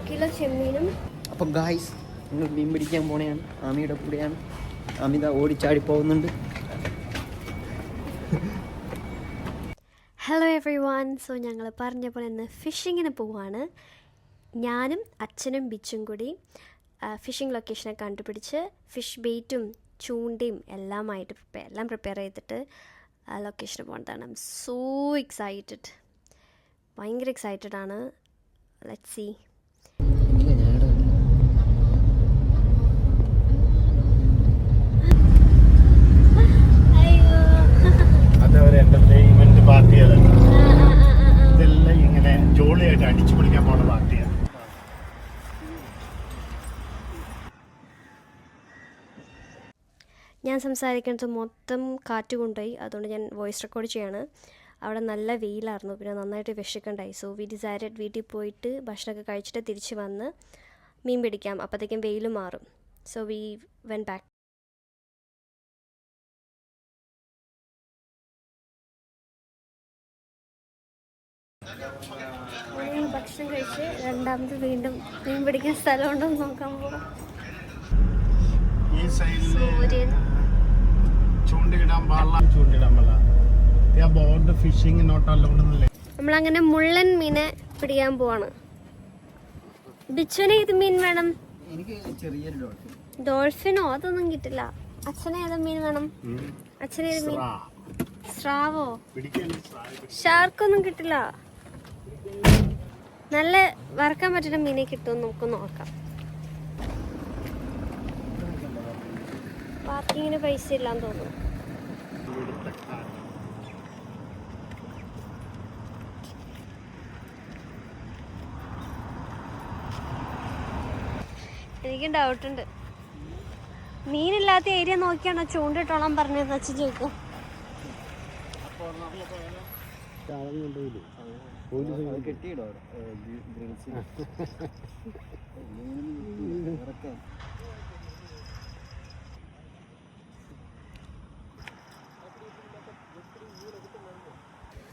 Kilo ചെമ്മീനും. അപ്പോൾ guys നിങ്ങൾ മീൻ പിടിക്കാൻ പോണെയാണ്. ആമിയുടെ കൂടെയാണ്. അമിത ഓടിച്ചാടി പോകുന്നുണ്ട്. Hello every one. സോ ഞങ്ങൾ പറഞ്ഞ പോലെ ഇന്ന് ഫിഷിങ്ങിന് പോവാണ്. ഞാനും അച്ഛനും ബിച്ചും കൂടി ഫിഷിംഗ് ലൊക്കേഷനെ കണ്ടുപിടിച്ച് ഫിഷ് ബെയ്റ്റും ചൂണ്ടയും എല്ലാമായിട്ട് എല്ലാം പ്രിപ്പയർ ചെയ്തിട്ട് ലൊക്കേഷന് പോകുന്നതാണ്. I am so excited. ഭയങ്കര എക്സൈറ്റഡ് ആണ്. Let's see. അതൊരു എന്റർടൈൻമെന്റ് പാർട്ടിയാണ്. ഇതെല്ലാം ഇങ്ങനെ ജോളിയായിട്ട് അടിച്ചു പിടിക്കാൻ പോകുന്ന പാർട്ടിയാണ്. ഞാൻ സംസാരിക്കുന്നത് മൊത്തം കാറ്റ് കൊണ്ടുപോയി. അതുകൊണ്ട് ഞാൻ വോയിസ് റെക്കോർഡ് ചെയ്യാണ്. അവിടെ നല്ല വെയിലായിരുന്നു, പിന്നെ നന്നായിട്ട് വിശക്കണ്ടായി. സോ വി ഡിസൈഡഡ് വീട്ടിൽ പോയിട്ട് ഭക്ഷണമൊക്കെ കഴിച്ചിട്ട് തിരിച്ച് വന്ന് മീൻ പിടിക്കാം. അപ്പോഴത്തേക്കും വെയിൽ മാറും. So we when back. ഭക്ഷണം കഴിച്ച് രണ്ടാമത് വീണ്ടും മീൻ പിടിക്കാൻ സ്ഥലമുണ്ടോ നോക്കാൻ പോകാം. ഈ സൈഡിൽ ചൂണ്ടിടാൻ പാടില്ല, ചൂണ്ടിടാൻ പാടില്ല. ബോർഡ് ഫിഷിംഗ് നോട്ട് അലൗഡ് എന്നല്ലേ. നമ്മളങ്ങനെ മുള്ളൻ മീനെ പിടിക്കാൻ പോവാണ്. ബിച്ചുവിന് ഏത് മീൻ വേണം? എനിക്ക് ചെറിയൊരു ഡോൾഫിനോ? അതൊന്നും കിട്ടില്ല. അച്ഛന് ഏത് മീൻ വേണം? അച്ഛന് ഏത് മീൻ? സ്രാവോ? ഷാർക്കൊന്നും കിട്ടില്ല. നല്ല വറക്കാൻ പറ്റുന്ന മീനെ കിട്ടുമെന്ന് നമുക്ക് നോക്കാം. പാർക്കിങ്ങിന് പൈസ ഇല്ലാന്ന് തോന്നുന്നു. എനിക്കും ഡൗട്ടുണ്ട്. മീനില്ലാത്ത ഏരിയ നോക്കിയാണോ ചൂണ്ടിട്ടോളാൻ പറഞ്ഞതെന്ന് വെച്ച് ചോദിക്കും.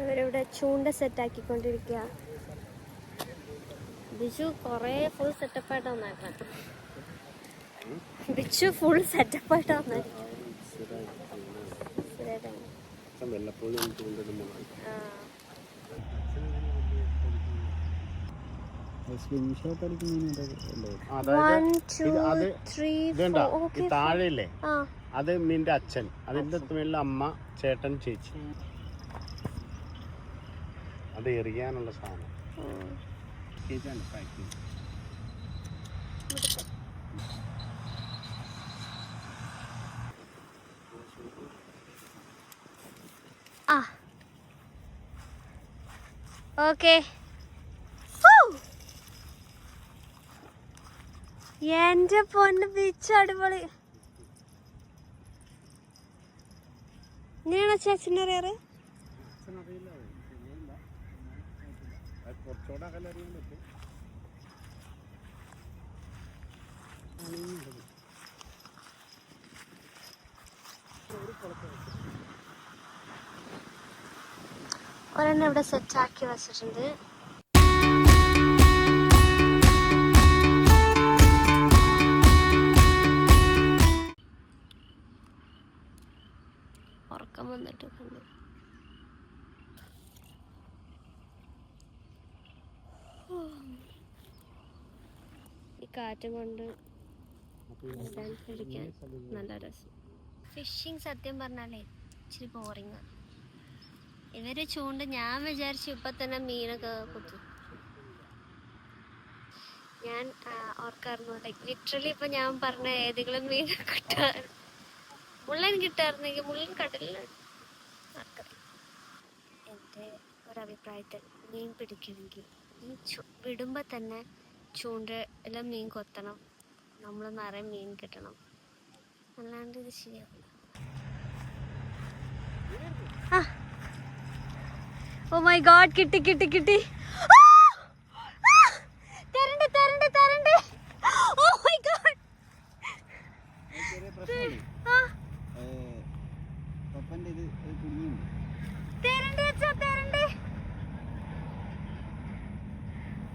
അവരിവിടെ ചൂണ്ട സെറ്റാക്കിക്കൊണ്ടിരിക്കുക. ബിജു കുറേ ഫുൾ സെറ്റപ്പായിട്ട് വന്നേക്കാം. ബിച്ചു ഫുൾ സെറ്റപ്പായിട്ട് വന്നേക്കാം. താഴെയില്ലേ അത് മീൻ്റെ അച്ഛൻ, അതിന്റെ മേളിൽ അമ്മ, ചേട്ടൻ, ചേച്ചി. അത് എറിയാനുള്ള സാധനം. ഓക്കെ. എന്റെ പൊന്ന് ബീച്ച് അടിപൊളി. ഇങ്ങനെയാണോ ചേച്ചനറിയാറ്? ഒരെണ്ണം ഇവിടെ സെറ്റാക്കി വെച്ചിട്ടുണ്ട്. ഉറക്കം വന്നിട്ട് കണ്ടു. ഈ കാറ്റും കൊണ്ട് കഴിക്കാൻ നല്ല രസം. ഫിഷിങ് സത്യം പറഞ്ഞാലേ ഇച്ചിരി ബോറിങ്. ഇവര് ചൂണ്ട് ഞാൻ വിചാരിച്ചു ഇപ്പൊ തന്നെ മീനൊക്കെ കുത്തും. ഞാൻ ഓർക്കായിരുന്നു ലൈക്ക് ലിറ്ററലി ഇപ്പൊ ഞാൻ പറഞ്ഞ ഏതെങ്കിലും മീൻ മുള്ളൻ കിട്ടാറുണ്ടെങ്കിൽ മുള്ളൻ കടലിലാണ്. എൻ്റെ ഒരഭിപ്രായത്തിൽ മീൻ പിടിക്കണമെങ്കിൽ ഈ വിടുമ്പോൾ തന്നെ ചൂണ്ടയിലും മീൻ കൊത്തണം. നമ്മൾ നിറയെ മീൻ കിട്ടണം, അല്ലാണ്ട് ഇത് ശരിയാവില്ല. ഓ മൈ ഗോഡ്, കിട്ടി കിട്ടി കിട്ടി. തരണ്ട് തരണ്ട് തരണ്ട്. Oh my god. തരണ്ട് തരണ്ട്.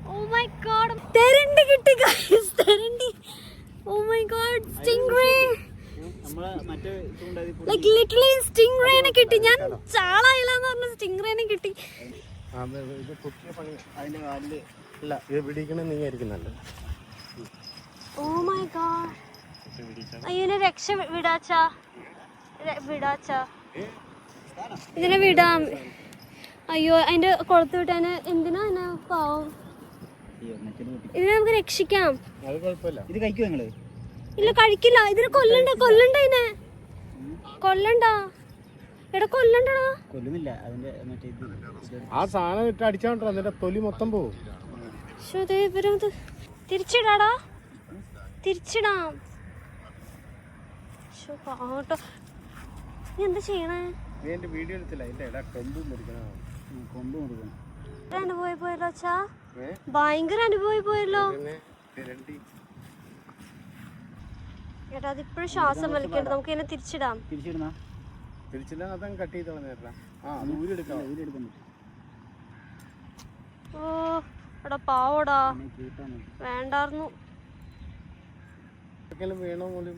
ഓ മൈ ഗോഡ്, guys, തെരണ്ടി. Oh my god, stingray. Like literally stingray നെ കിട്ടി. ഞാൻ ചാളായില്ലെന്ന് പറഞ്ഞ stingray നെ കിട്ടി. ഇത് കുത്തിയ പണി അതിന്റെ കാലില് അല്ല ഇത് പിടിക്കണ നീ ആയിരിക്കും നല്ലത്. Oh my god. അയ്യോ രക്ഷ വിടാച്ചാ. ഇതിനെ വിടാം. അയ്യോ അതിന്റെ കൊളുത്ത് വിട്ടാന് എന്തിനാ എന്നെ പാവം. ഇതിനെ നമുക്ക് രക്ഷിക്കാം. അത് കുഴപ്പമില്ല. ഇത് കഴിക്കുമോ നിങ്ങള്? ഇല്ല കഴിക്കില്ല. ഇതിനെ കൊല്ലണ്ട ഇതിനെ കൊല്ലണ്ട. എടാ കൊല്ലണ്ടടാ. കൊല്ലുന്നില്ല. അതിന്റെ മറ്റേ ആ സാധനം ഇട്ട് അടിച്ചാണ്ടോ എന്നിട്ട് തൊലി മൊത്തം പോകും. തിരിച്ചിടാടാ. തിരിച്ചിടാം. കേട്ടോ നീ എന്താ ചെയ്യണേ? നീ എന്റെ വീഡിയോ എടുത്തില്ല. അതിന്റെ ഇട കൊമ്പ് മുറിക്കണം. കൊമ്പ് മുറിക്കണം. അനുഭവമായി പോയല്ലോ അച്ഛാ. ഭയങ്കര അനുഭവമായി പോയല്ലോ. ഏട്ടാ അതിപ്പോഴും ശ്വാസം വലിക്കണ്ട. നമുക്ക് ഇതിനെ തിരിച്ചിടാം. തിരിച്ചിടാൻ അതങ്ങ് കട്ട് ചെയ്ത് കളഞ്ഞേട്ടാ. ആ അത് ഊരെടുക്കാം. ഓ എടാ പാവടാ. വേണ്ടായിരുന്നു. വേണോ പോലും.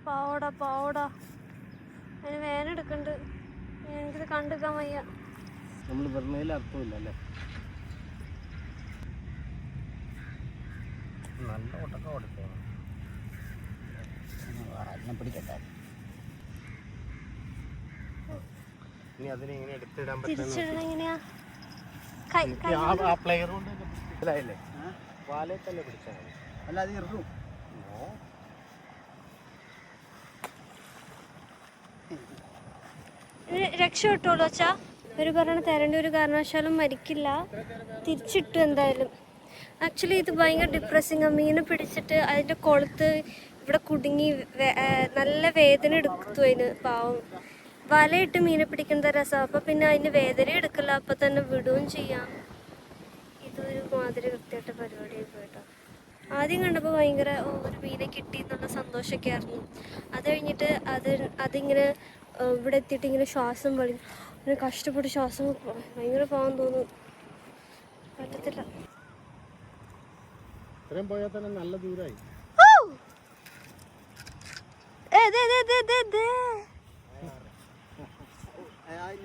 പാവടാ അതിന് വേന എടുക്കണ്ട്. എനിക്കിത് കണ്ടിക്കാൻ വയ്യ. നമ്മൾ പറഞ്ഞതിൽ അർത്ഥമില്ല അല്ലേ? നല്ല ഒട്ടൊക്കെ കൊടുക്കണം. പിടിക്കട്ടെ. ഇനി അതിനെ ഇങ്ങനെ എടുത്തിടാൻ തിരിച്ചിടണ എങ്ങനെയാ? ആ പ്ലെയർ കൊണ്ട് മനസ്സിലായില്ലേ? വാലേ തന്നെ പിടിച്ചാൽ മതി. അല്ല അത് ഇറും. രക്ഷപ്പെട്ടുള്ളൂ അച്ഛാ. ഒരു പറഞ്ഞ തരേണ്ട ഒരു കാരണവശാലും മരിക്കില്ല. തിരിച്ചിട്ടു എന്തായാലും. ആക്ച്വലി ഇത് ഭയങ്കര ഡിപ്രസിങ്. മീനെ പിടിച്ചിട്ട് അതിൻ്റെ കൊളുത്ത് ഇവിടെ കുടുങ്ങി നല്ല വേദന എടുത്തു. അതിന് പാവം വലയിട്ട് മീനെ പിടിക്കുന്ന രസം. അപ്പം പിന്നെ അതിന് വേദന എടുക്കില്ല. അപ്പം തന്നെ വിടുകയും ചെയ്യാം. ഇതൊരു മാതിരി വൃത്തിയായിട്ട പരിപാടിയായി പോയിട്ടോ. ആദ്യം കണ്ടപ്പോൾ ഭയങ്കര ഒരു മീനെ കിട്ടി എന്നുള്ള സന്തോഷമൊക്കെ ആയിരുന്നു. അത് കഴിഞ്ഞിട്ട് അതിങ്ങനെ ഇവിടെ എത്തിയിട്ട് ഇങ്ങനെ ശ്വാസം വലി ഇങ്ങനെ കഷ്ടപ്പെട്ട് ശ്വാസം ഭയങ്കര പാവം തോന്നും. പറ്റത്തില്ല. ഇത്രയും പോയാൽ തന്നെ നല്ല ദൂരമായി.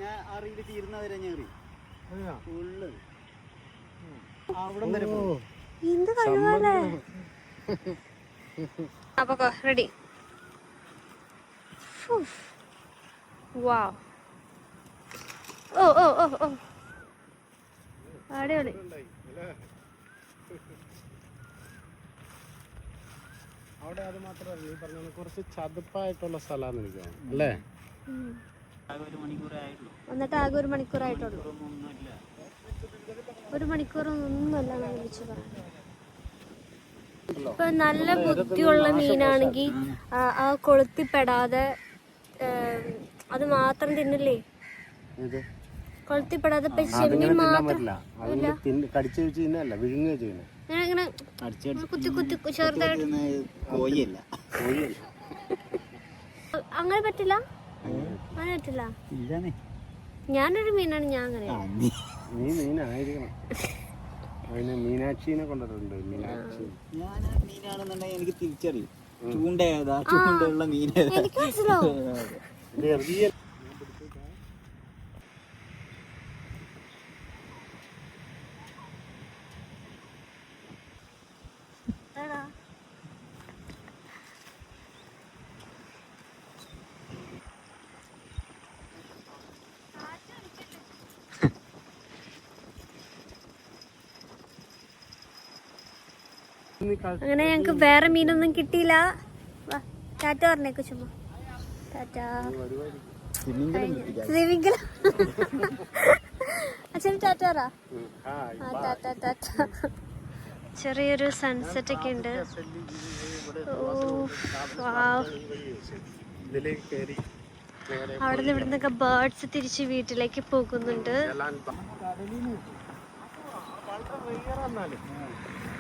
ഞാൻ അറിയില്ല. തീരുന്നവരെ ഞാൻ എന്ത് കഴിവല്ലേ. അപ്പൊ റെഡി. വാവ്. ഓ അടിപൊളി. അവിടെ അത് മാത്രമല്ല, നീ പറഞ്ഞ കുറച്ച് ചതുപ്പായിട്ടുള്ള സ്ഥലമാണെന്ന് എനിക്ക് തോന്നുന്നു അല്ലേ? എന്നിട്ട് ആകെ 1 മണിക്കൂറായിട്ടുള്ളൂ. 1 മണിക്കൂറൊന്നുമല്ല ഞാൻ വിളിച്ചു പറഞ്ഞു. ഇപ്പൊ നല്ല ബുദ്ധിയുള്ള മീനാണെങ്കിൽ ആ കൊളുത്തിപ്പെടാതെ അത് മാത്രം തിന്നില്ലേ? കൊളുത്തിപ്പെടാതെ ചെമ്മീൻ മാത്രം കടിച്ചു വെച്ച് തിന്നല്ല, വിഴുങ്ങുക ചെയ്യുന്നത്. ഇങ്ങനെ കുത്തി ചെറുതായിട്ട് അങ്ങനെ പറ്റില്ല. അങ്ങനെ പറ്റില്ല. ഞാനൊരു മീനാണ്. ഞാൻ അങ്ങനെ നീ മീനായിരിക്കണം. അതിന് മീനാക്ഷിനെ കൊണ്ടിട്ടുണ്ട്. മീനാക്ഷി ഞാൻ മീനാണെന്നുണ്ടെങ്കിൽ എനിക്ക് തിരിച്ചറിയും. ചൂണ്ടേതാ ചൂണ്ടുള്ള മീനേതാ എനിക്ക് മനസ്സിലാവും. അങ്ങനെ ഞങ്ങക്ക് വേറെ മീനൊന്നും കിട്ടിയില്ല. ടാറ്റ പറഞ്ഞേക്ക് ചുമ്മാ. ടാറ്റാ. അച്ഛൻ ടാറ്റാറാ. ചെറിയൊരു സൺസെറ്റ് ഒക്കെ ഉണ്ട്. അവിടെ നിന്ന് ഇവിടെ നിന്നൊക്കെ ബേർഡ്സ് തിരിച്ച് വീട്ടിലേക്ക് പോകുന്നുണ്ട്.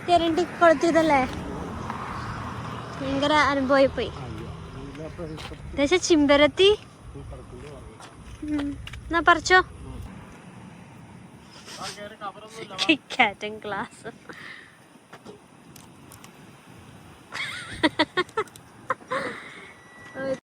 തെരണ്ടി കൊളുത്തിയതല്ലേ, ഭയങ്കര അനുഭവമായി പോയി. ചിമ്പരത്തി എന്നാ പറിച്ചോ. കിക്കാറ്റും ഗ്ലാസും